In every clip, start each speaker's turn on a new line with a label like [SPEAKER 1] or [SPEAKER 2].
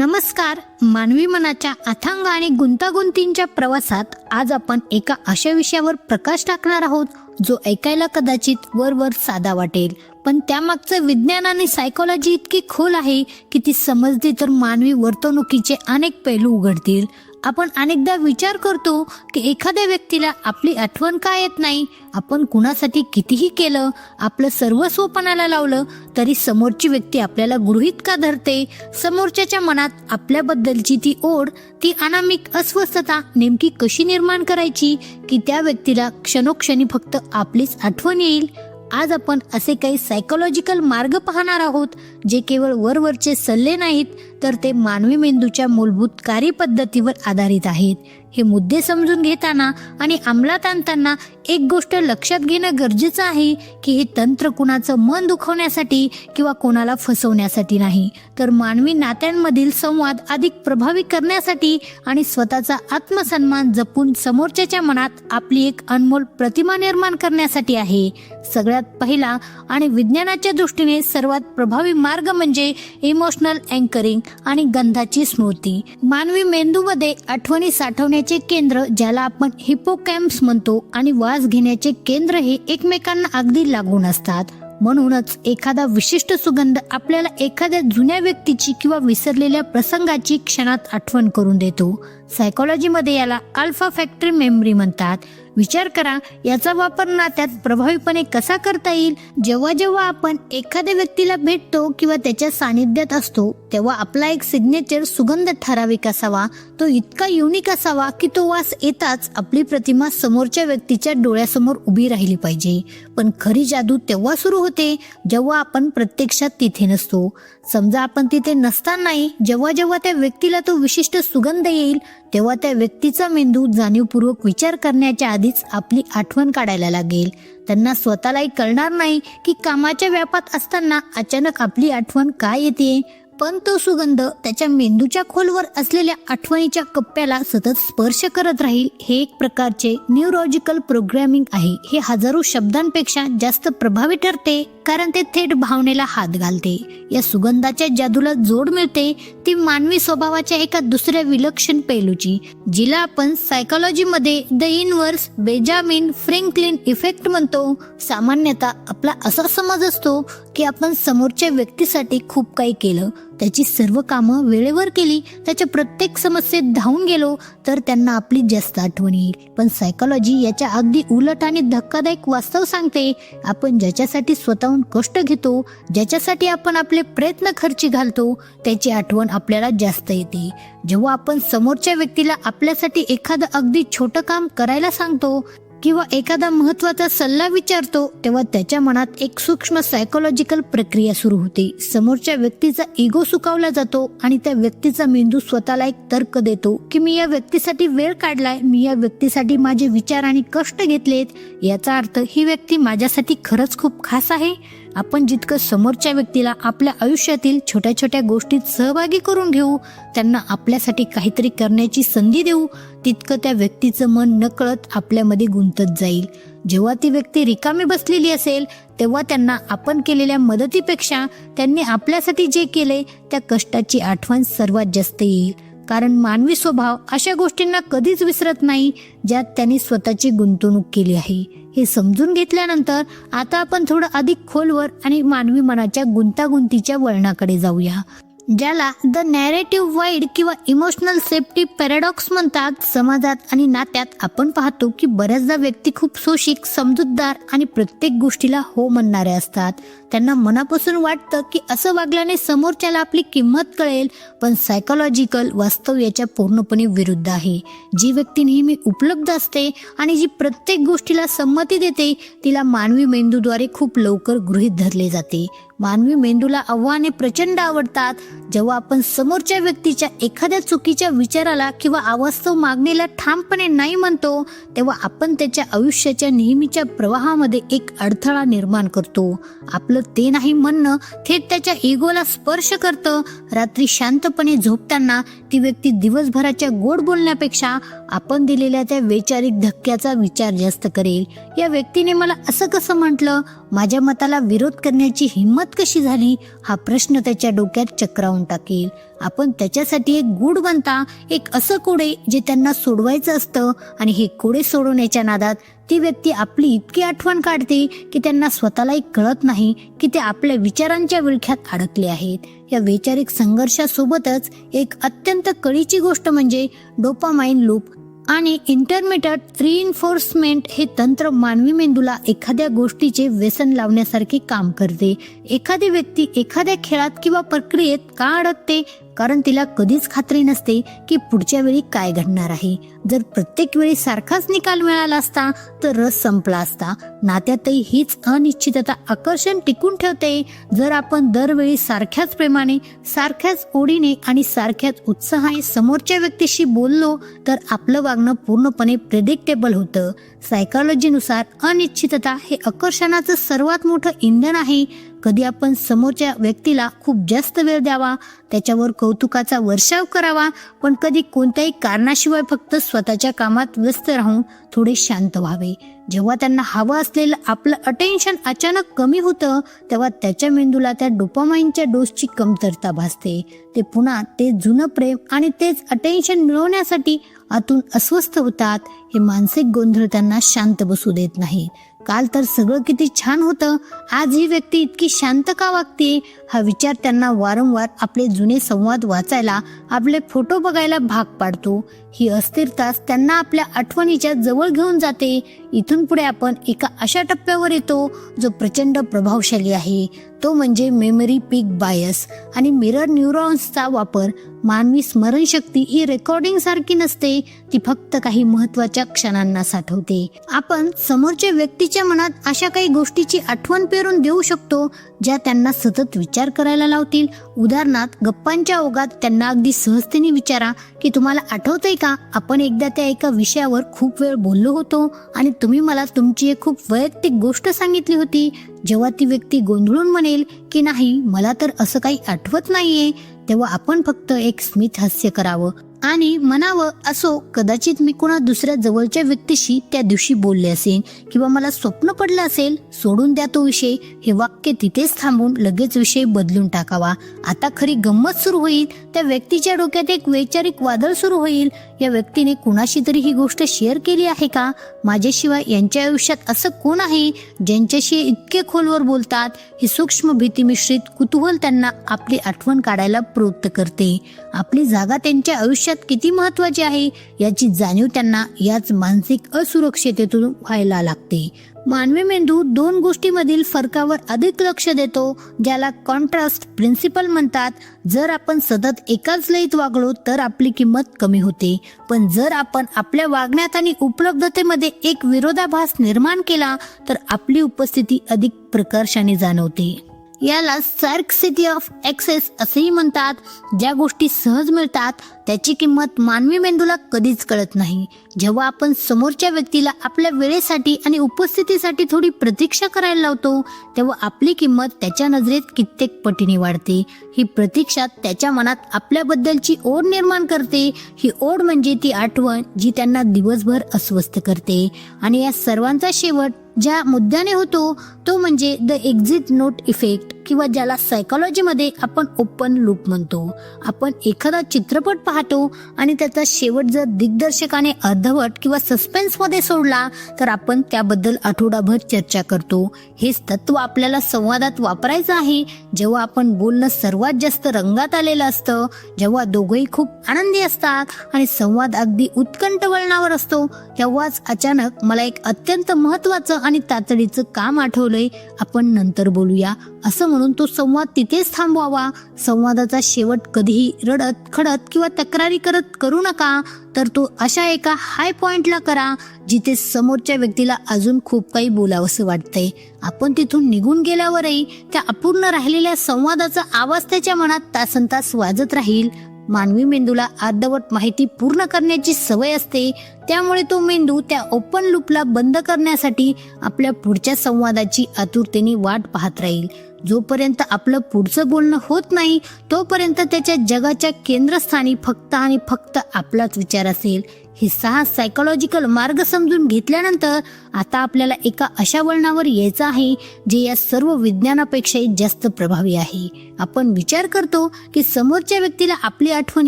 [SPEAKER 1] नमस्कार. मानवी मनाच्या अथांग आणि गुंतागुंतींच्या प्रवासात आज आपण एका अशा विषयावर प्रकाश टाकणार आहोत जो ऐकायला कदाचित वरवर साधा वाटेल, पण त्यामागचं विज्ञान आणि सायकोलॉजी इतकी खोल आहे की ती समजली तर मानवी वर्तणुकीचे अनेक पैलू उघडतील. आपण अनेकदा विचार करतो की एखाद्या व्यक्तीला आपली आठवण का येत नाही. आपण कुणासाठी कितीही केलं, आपलं सर्वस्व पणाला लावलं तरी समोरची व्यक्ती आपल्याला गृहीत का धरते. समोरच्याच्या मनात आपल्याबद्दलची ती ओढ, ती अनामिक अस्वस्थता नेमकी कशी निर्माण करायची की त्या व्यक्तीला क्षणोक्षणी फक्त आपलीच आठवण येईल. आज आपण असे काही सायकोलॉजिकल मार्ग पाहणार आहोत जे केवळ वरवरचे सल्ले नाहीत तर ते मानवी मेंदूच्या मूलभूत कार्यपद्धतीवर आधारित आहेत. हे मुद्दे समजून घेताना आणि अंमलात आणताना एक गोष्ट लक्षात घेणं गरजेचं आहे की हे तंत्र कुणाचं मन दुखवण्यासाठी किंवा कोणाला फसवण्यासाठी नाही, तर मानवी नात्यांमधील संवाद अधिक प्रभावी करण्यासाठी आणि स्वतःचा आत्मसन्मान जपून समोरच्याच्या मनात आपली एक अनमोल प्रतिमा निर्माण करण्यासाठी आहे. सगळ्यात पहिला आणि विज्ञानाच्या दृष्टीने सर्वात प्रभावी मार्ग म्हणजे इमोशनल अँकरिंग आणि गंधाची स्मृती. मानवी मेंदूमध्ये आठवणी साठवण्याचे केंद्र, ज्याला आपण हिपोकॅम्पस म्हणतो, आणि वास घेण्याचे केंद्र हे एकमेकांना अगदी लागून असतात. म्हणूनच एखादा विशिष्ट सुगंध आपल्याला एखाद्या जुन्या व्यक्तीची किंवा विसरलेल्या प्रसंगाची क्षणात आठवण करून देतो. सायकोलॉजीमध्ये याला अल्फा फॅक्टरी मेमरी म्हणतात. विचार करा, याचा वापर नात्यात प्रभावीपणे कसा करता येईल. जेव्हा जेव्हा आपण एखाद्या व्यक्तीला भेटतो किंवा त्याच्या सानिध्यात असतो तेव्हा आपला एक सिग्नेचर सुगंध ठराविक असावा. तो इतका युनिक असावा की तो वास येताच आपली प्रतिमा समोरच्या व्यक्तीच्या डोळ्यासमोर उभी राहिली पाहिजे. पण खरी जादू तेव्हा सुरू होते जेव्हा आपण प्रत्यक्षात तिथे नसतो. समजा आपण तिथे नसतानाही जेव्हा जेव्हा त्या व्यक्तीला तो विशिष्ट सुगंध येईल तेव्हा त्या व्यक्तीचा मेंदू जाणीवपूर्वक विचार करण्याच्या आधीच आपली आठवण काढायला लागेल. त्यांना स्वतःलाही कळणार नाही की कामाच्या व्यापात असताना अचानक आपली आठवण काय येते, पण तो सुगंध त्याच्या मेंदूच्या खोलवर असलेल्या आठवणीच्या कप्प्याला सतत स्पर्श करत राहील. हे एक प्रकारचे न्यूरोलॉजिकल प्रोग्रॅमिंग आहे. हे हजारो शब्दांपेक्षा जास्त प्रभावी ठरते कारण ते थेट भावनेला हात घालते. या सुगंधाच्या जादूला जोड मिळते ती मानवी स्वभावाच्या एका दुसऱ्या विलक्षण पैलूची, जिला आपण सायकोलॉजीमध्ये the inverse Benjamin Franklin effect म्हणतो. सामान्यतः आपला असा समज असतो की आपण समोरच्या व्यक्तीसाठी खूप काही केलं, त्याची सर्व कामं वेळेवर केली, त्याच्या प्रत्येक समस्येत धावून गेलो तर त्यांना आपली जास्त आठवण येईल. पण सायकोलॉजी याच्या अगदी उलट आणि धक्कादायक वास्तव सांगते. आपण ज्याच्यासाठी स्वतःहून कष्ट घेतो, ज्याच्यासाठी आपण आपले प्रयत्न खर्ची घालतो, त्याची आठवण आपल्याला जास्त येते. जेव्हा आपण समोरच्या व्यक्तीला आपल्यासाठी एखादं अगदी छोटं काम करायला सांगतो किंवा एखादा महत्वाचा सल्ला विचारतो तेव्हा त्याच्या मनात एक सूक्ष्म सायकोलॉजिकल प्रक्रिया सुरू होते. समोरच्या व्यक्तीचा इगो सुकावला जातो आणि त्या व्यक्तीचा मेंदू स्वतःला एक तर्क देतो की मी या व्यक्तीसाठी वेळ काढलाय, मी या व्यक्तीसाठी माझे विचार आणि कष्ट घेतलेत, याचा अर्थ ही व्यक्ती माझ्यासाठी खरंच खूप खास आहे. आपण जितकं समोरच्या व्यक्तीला आपल्या आयुष्यातील छोट्या छोट्या गोष्टीत सहभागी करून घेऊ, त्यांना आपल्यासाठी काहीतरी करण्याची संधी देऊ, तितकं त्या व्यक्तीचं मन नकळत आपल्यामध्ये गुंतत जाईल. जेव्हा ती व्यक्ती रिकामी बसलेली असेल तेव्हा त्यांना आपण केलेल्या मदतीपेक्षा त्यांनी आपल्यासाठी जे केले त्या कष्टाची आठवण सर्वात जास्त येईल. कारण मानवी स्वभाव अशा गोष्टींना कधीच विसरत नाही ज्यात त्यांनी स्वतःची गुंतवणूक केली आहे. हे समजून घेतल्यानंतर आता आपण थोडं अधिक खोलवर आणि मानवी मनाच्या गुंतागुंतीच्या वळणाकडे जाऊया, ज्याला द नॅरेटिव्ह वाईड किंवा इमोशनल सेफ्टी पॅराडॉक्स म्हणतात. समाजात आणि नात्यात आपण पाहतो की बऱ्याचदा व्यक्ती खूप सोशिक, समजूतदार आणि प्रत्येक गोष्टीला हो म्हणणारे असतात. त्यांना मनापासून वाटतं की असं वागल्याने समोरच्याला आपली किंमत कळेल, पण सायकोलॉजिकल वास्तव याच्या पूर्णपणे विरुद्ध आहे. जी व्यक्ती नेहमी उपलब्ध असते आणि जी प्रत्येक गोष्टीला संमती देते तिला मानवी मेंदूद्वारे खूप लवकर गृहीत धरले जाते. मानवी मेंदूला आव्हाने प्रचंड आवडतात. जेव्हा आपण समोरच्या व्यक्तीच्या एखाद्या चुकीच्या विचाराला किंवा अवास्तव मागणीला ठामपणे नाही म्हणतो तेव्हा आपण त्याच्या आयुष्याच्या नेहमीच्या प्रवाहामध्ये एक अडथळा निर्माण करतो. आपलं ते नाही म्हणणं थेट त्याच्या इगोला स्पर्श करतं. रात्री शांतपणे झोपताना ती व्यक्ती दिवसभराच्या गोड बोलण्यापेक्षा आपण दिलेल्या त्या वैचारिक धक्क्याचा विचार जास्त करेल. या व्यक्तीने मला असं कसं म्हटलं, माझ्या मताला विरोध करण्याची हिंमत सुरुवात कशी झाली हा प्रश्न त्याच्या डोक्यात चक्रावून टाकेल. आपण त्याच्यासाठी एक गूढ बनता, एक असं कोडे जे त्यांना सोडवायचं असतं, आणि हे कोडे सोडवण्याच्या नादात ती व्यक्ती आपली इतकी आठवण काढते की त्यांना स्वतःलाही कळत नाही की ते आपल्या विचारांच्या विळख्यात अडकले आहेत. या वैचारिक संघर्षासोबतच एक अत्यंत कळीची गोष्ट म्हणजे डोपामाइन लूप आणि इंटरमिटंट रिइन्फोर्समेंट हे तंत्र मानवी मेंदूला एखाद्या गोष्टीचे व्यसन लावण्यासारखे काम करते. एखादी व्यक्ती एखाद्या खेळात किंवा प्रक्रियेत का अडकते? कारण तिला कधीच खात्री नसते की पुढच्या वेळी काय घडणार आहे. जर प्रत्येक वेळी सारखाच निकाल मिळाला असता तर रस संपला असता. नात्यातही हीच अनिश्चितता आकर्षण टिकून ठेवते. जर आपण दरवेळी सारख्याच प्रेमाने, सारख्याच ओढीने आणि सारख्याच उत्साहाने समोरच्या व्यक्तीशी बोललो तर आपलं वागणं पूर्णपणे प्रेडिक्टेबल होतं. सायकोलॉजीनुसार अनिश्चितता हे आकर्षणाचं सर्वात मोठं इंधन आहे. कधी आपण समोरच्या व्यक्तीला खूप जास्त वेळ द्यावा, त्याच्यावर कौतुकाचा वर्षाव करावा, पण कधी कोणत्याही कारणाशिवाय फक्त स्वतःच्या कामात व्यस्त राहून थोडे शांत व्हावे. जेव्हा त्यांना हवं असलेलं आपलं अटेन्शन अचानक कमी होतं तेव्हा त्याच्या मेंदूला त्या डोपामाइनच्या डोसची कमतरता भासते. ते पुन्हा ते जुनं प्रेम आणि तेच अटेन्शन मिळवण्यासाठी आतून अस्वस्थ होतात. हे मानसिक गोंधळ त्यांना शांत बसू देत नाही. काल तर सगळं किती छान होतं, आज ही व्यक्ती इतकी शांत का वागते? हा विचार त्यांना वारंवार आपले जुने संवाद वाचायला, आपले फोटो बघायला भाग पाडतो. ही अस्थिरताच त्यांना आपल्या आठवणीच्या जवळ घेऊन जाते. इथून पुढे आपण एका अशा टप्प्यावर येतो जो प्रचंड प्रभावशाली आहे. तो म्हणजे मेमरी पीक बायस आणि मिरर न्यूरॉन्सचा वापर. मानवी स्मरणशक्ती ही रेकॉर्डिंग सारखी नसते, ती फक्त काही महत्वाच्या क्षणांना साठवते. आपण समोरच्या व्यक्तीच्या मनात अशा काही गोष्टीची आठवण पेरून देऊ शकतो ज्या त्यांना सतत विचार करायला लावतील. उदाहरणार्थ, गप्पांच्या ओघात त्यांना अगदी सहजतेने विचारा की तुम्हाला आठवतंय का, आपण एकदा त्या एका विषयावर खूप वेळ बोललो होतो आणि तुम्ही मला तुमची एक खूप वैयक्तिक गोष्ट सांगितली होती. जेव्हा ती व्यक्ती गोंधळून म्हणेल की नाही, मला तर असं काही आठवत नाहीये, तेव्हा आपण फक्त एक स्मित हास्य करावं आणि म्हणावं, असो, कदाचित मी कुणा दुसऱ्या जवळच्या व्यक्तीशी त्या दिवशी बोलले असेल किंवा मला स्वप्न पडलं असेल. सोडून द्या तो विषय. हे वाक्य तिथेच थांबून लगेच विषय बदलून टाकावा. आता खरी गंमत सुरू होईल. त्या व्यक्तीच्या डोक्यात एक वैचारिक वादळ सुरू होईल. या व्यक्तीने कुणाशी तरी ही गोष्ट शेअर केली आहे का? माझ्याशिवाय यांच्या आयुष्यात असं कोण आहे ज्यांच्याशी इतके खोलवर बोलतात? ही सूक्ष्म भीती मिश्रित कुतूहल त्यांना आपली आठवण काढायला प्रवृत्त करते. आपली जागा त्यांच्या आयुष्यात किती महत्वाची आहे याची जाणीव त्यांना याच मानसिक असुरक्षिततेतून व्हायला लागते. मानवी मेंदू दोन गोष्टींमधील फरकावर अधिक लक्ष देतो, ज्याला कॉन्ट्रास्ट प्रिन्सिपल म्हणतात. जर आपण सतत एकाच लयीत वागलो तर आपली किंमत कमी होते, पण जर आपण आपल्या वागण्यात आणि उपलब्धतेमध्ये एक विरोधाभास निर्माण केला तर आपली उपस्थिती अधिक प्रकर्षाने जाणवते. याला स्कॅर्सिटी ऑफ ॲक्सेस असेही म्हणतात. ज्या गोष्टी सहज मिळतात त्याची किंमत मानवी मेंदूला कधीच कळत नाही. जेव्हा आपण समोरच्या व्यक्तीला आपल्या वेळेसाठी आणि उपस्थितीसाठी थोडी प्रतीक्षा करायला लावतो तेव्हा आपली किंमत त्याच्या नजरेत कित्येक पटीने वाढते. ही प्रतीक्षा त्याच्या मनात आपल्याबद्दलची ओढ निर्माण करते. ही ओढ म्हणजे ती आठवण जी त्यांना दिवसभर अस्वस्थ करते. आणि या सर्वांचा शेवट ज्या मुद्द्याने होतो तो म्हणजे द एक्झिट नोट इफेक्ट, किंवा ज्याला सायकोलॉजीमध्ये आपण ओपन लूप म्हणतो. आपण एखादा चित्रपट पाहतो आणि त्याचा शेवट जर दिग्दर्शकाने अर्धवट किंवा सस्पेन्स मध्ये सोडला तर आपण त्याबद्दल आठवडाभर चर्चा करतो. हेच तत्व आपल्याला संवादात वापरायचं आहे. जेव्हा आपण बोलणं सर्वात जास्त रंगात आलेलं असतं, जेव्हा दोघंही खूप आनंदी असतात आणि संवाद अगदी उत्कंठ वळणावर असतो, तेव्हाच अचानक मला एक अत्यंत महत्वाचं आणि तातडीचं काम आठवलंय, आपण नंतर बोलूया असं म्हणून तो संवाद तिथेच थांबवावा. संवादाचा शेवट कधीही रडत खडत किंवा तक्रारी करत करू नका, तर तो अशा एका हाय पॉइंटला करा जिथे समोरच्या व्यक्तीला अजून खूप काही बोलावंसं वाटतंय. आपण तिथून निघून गेल्यावरही त्या अपूर्ण राहिलेल्या संवादाचा आवाज त्याच्या मनात तासनतास वाजत राहील. मानवी मेंदूला अर्धवट माहिती पूर्ण करण्याची सवय असते, त्यामुळे तो मेंदू त्या ओपन लूपला बंद करण्यासाठी आपल्या पुढच्या संवादाची आतुरतेने वाट पाहत राहील. जोपर्यंत आपलं पुढचं बोलणं होत नाही तोपर्यंत त्याच्या जगाच्या केंद्रस्थानी फक्त आणि फक्त आपलाच विचार असेल. हे 6 सायकोलॉजिकल मार्ग समजून घेतल्यानंतर आता आपल्याला एका अशा वळणावर यायचं आहे जे या सर्व विज्ञानापेक्षाही जास्त प्रभावी आहे. आपण विचार करतो की समोरच्या व्यक्तीला आपली आठवण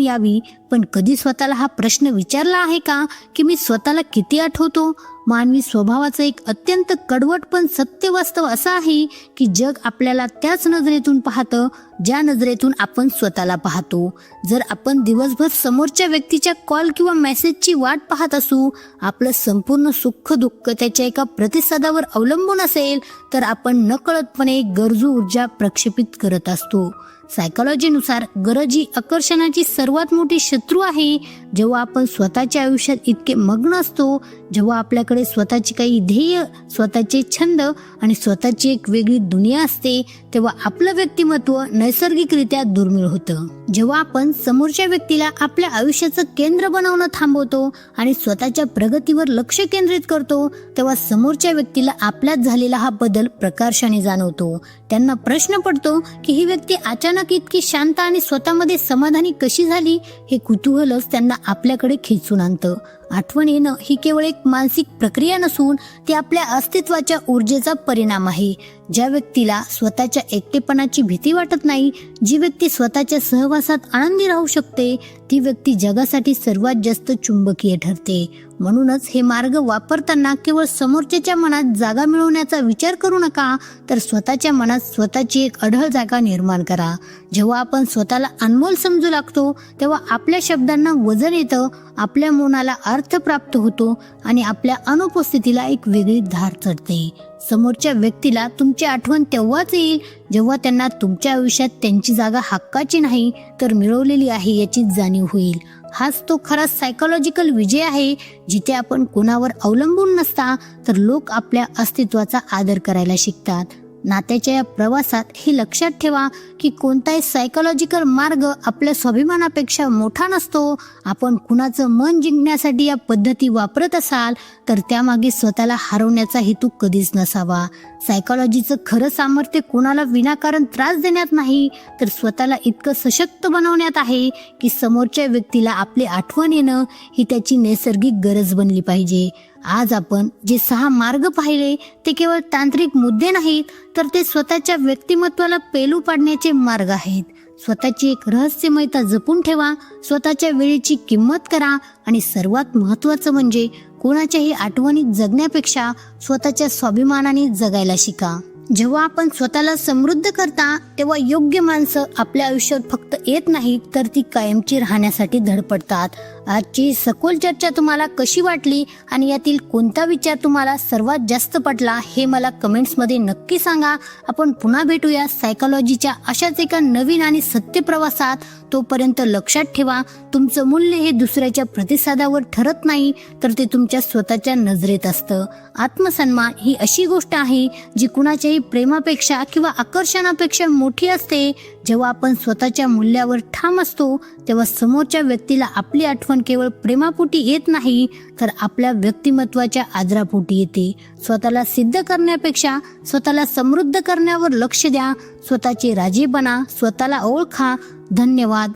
[SPEAKER 1] यावी, पण कधी स्वतःला हा प्रश्न विचारला आहे का की मी स्वतःला किती आठवतो? मानवी स्वभावाचं एक अत्यंत कडवट पण सत्य वास्तव असं आहे की जग आपल्याला त्याच नजरेतून पाहतं ज्या नजरेतून आपण स्वतःला पाहतो. जर आपण दिवसभर समोरच्या व्यक्तीच्या कॉल किंवा मेसेजची वाट पाहत असू, आपलं संपूर्ण सुख दुःख त्याच्या एका प्रतिसादावर अवलंबून असेल, तर आपण नकळतपणे गरजू ऊर्जा प्रक्षेपित करत असतो. सायकोलॉजीनुसार गरज ही आकर्षणाची सर्वात मोठी शत्रू आहे. जेव्हा आपण स्वतःच्या आयुष्यात इतके मग्न असतो, जेव्हा आपल्याकडे स्वतःची काही ध्येय, स्वतःचे छंद आणि स्वतःची एक वेगळी दुनिया असते, तेव्हा आपलं व्यक्तिमत्व नैसर्गिकरित्या दुर्मिळ होतं. जेव्हा आपण समोरच्या व्यक्तीला आपल्या आयुष्याचं केंद्र बनवणं थांबवतो आणि स्वतःच्या प्रगतीवर लक्ष केंद्रित करतो, तेव्हा समोरच्या व्यक्तीला आपल्यात झालेला हा बदल प्रकर्षाने जाणवतो. त्यांना प्रश्न पडतो की ही व्यक्ती अचानक इतकी शांत आणि स्वतःमध्ये समाधानी कशी झाली. हे कुतूहलच त्यांना आपल्याकडे खेचून आणतं. आठवण येणं ही केवळ एक मानसिक प्रक्रिया नसून ती आपल्या अस्तित्वाच्या ऊर्जेचा परिणाम आहे. ज्या व्यक्तीला स्वतःच्या एकटेपणाची भीती वाटत नाही, जी व्यक्ती स्वतःच्या सहवासात आनंदी राहू शकते, ती व्यक्ती जगासाठी सर्वात जास्त चुंबकीय ठरते. म्हणूनच हे मार्ग वापरताना केवळ समोरच्याच्या मनात जागा मिळवण्याचा विचार करू नका, तर स्वतःच्या मनात स्वतःची एक अढळ जागा निर्माण करा. जेव्हा आपण स्वतःला अनमोल समजू लागतो, तेव्हा आपल्या शब्दांना वजन येतं, आपल्या मौनाला अर्थ प्राप्त होतो आणि आपल्या अनुपस्थितीला एक वेगळी धार चढते. समोरच्या व्यक्तीला तुमची आठवण तेव्हाच येईल जेव्हा त्यांना तुमच्या आयुष्यात त्यांची जागा हक्काची नाही तर मिळवलेली आहे याची जाणीव होईल. हाच तो खरा सायकोलॉजिकल विजय आहे, जिथे आपण कोणावर अवलंबून नसता तर लोक आपल्या अस्तित्वाचा आदर करायला शिकतात. नात्याच्या या प्रवासात हे लक्षात ठेवा की कोणताही सायकोलॉजिकल मार्ग आपल्या स्वाभिमानापेक्षा मोठा नसतो. आपण कुणाचं मन जिंकण्यासाठी या पद्धती वापरत असाल तर त्यामागे स्वतःला हरवण्याचा हेतू कधीच नसावा. सायकोलॉजीचं खरं सामर्थ्य कोणाला विनाकारण त्रास देण्यात नाही, तर स्वतःला इतकं सशक्त बनवण्यात आहे की समोरच्या व्यक्तीला आपली आठवण येणं ही त्याची नैसर्गिक गरज बनली पाहिजे. आज आपण जे 6 मार्ग पाहिले ते केवळ तांत्रिक मुद्दे नाहीत, तर ते स्वतःच्या व्यक्तिमत्वाला पेलू पाडण्याचे मार्ग आहेत. स्वतःची एक रहस्यमयता जपून ठेवा, स्वतःच्या वेळेची किंमत करा आणि सर्वात महत्त्वाचं म्हणजे कोणाच्याही आठवणीत जगण्यापेक्षा स्वतःच्या स्वाभिमानाने जगायला शिका. जेव्हा आपण स्वतःला समृद्ध करता, तेव्हा योग्य माणसं आपल्या आयुष्यात फक्त येत नाहीत, तर ती कायमची राहण्यासाठी धडपडतात. आजची सखोल चर्चा तुम्हाला कशी वाटली आणि यातील कोणता विचार तुम्हाला सर्वात जास्त पटला हे मला कमेंट्समध्ये नक्की सांगा. आपण पुन्हा भेटूया सायकोलॉजीच्या अशाच एका नवीन आणि सत्य प्रवासात. तोपर्यंत लक्षात ठेवा, तुमचं मूल्य हे दुसऱ्याच्या प्रतिसादावर ठरत नाही, तर ते तुमच्या स्वतःच्या नजरेत असतं. आत्मसन्मान ही अशी गोष्ट आहे जी कुणाच्याही प्रेमापेक्षा किंवा आकर्षणापेक्षा मोठी असते. जेव्हा आपण स्वतःच्या मूल्यावर ठाम असतो, तेव्हा समोरच्या व्यक्तीला आपली आठवण केवळ प्रेमापोटी येत नाही, तर आपल्या व्यक्तिमत्वाच्या आदरापोटी येते. स्वतःला सिद्ध करण्यापेक्षा स्वतःला समृद्ध करण्यावर लक्ष द्या. स्वतःचे राजे बना, स्वतःला ओळखा. धन्यवाद.